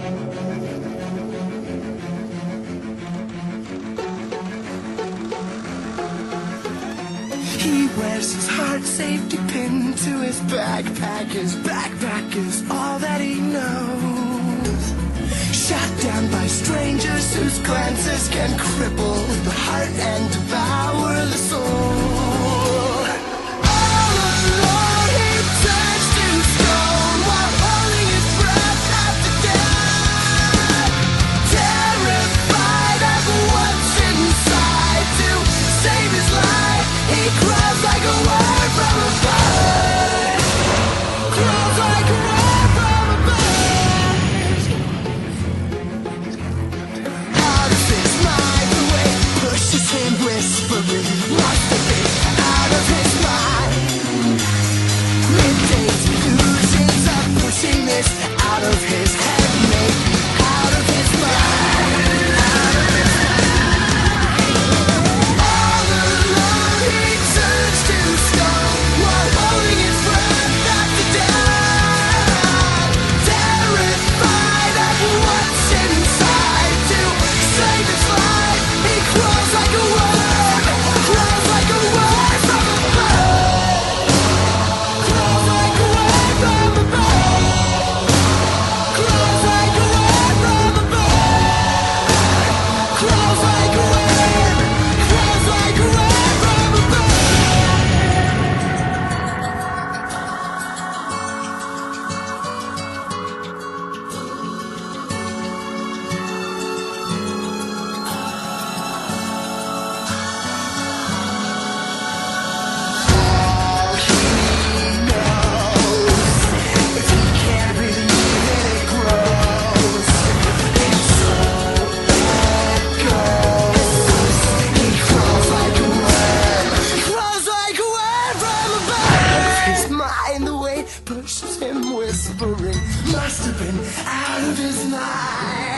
He wears his heart safety pin to his backpack. His backpack is all that he knows. Shot down by strangers whose glances can cripple the heart and devour the soul. All alone he turns to stone while holding his breath after death. Terrified of what's inside, to save his life he crawls like a worm from a bird. Crawls like a worm from a bird. Out of his mind, the way pushes him, whispering, must have been out of his mind. Midday delusions are pushing this out of his head, maybe out of his mind. Out of his mind. All alone he turns to stone while holding his breath after death. Terrified of what's inside, to save his life he crawls like a worm. Crawls like a worm from a bird. Crawls like a worm from a bird. Crawls like a worm from a bird. Crawls like a worm. Crawls like a worm from a bird. All he knows, if he can't believe it, it grows. His soul it goes. He crawls like a worm. Crawls like a worm from a bird. Out of his mind, the way pushes him, whispering, must have been out of his mind.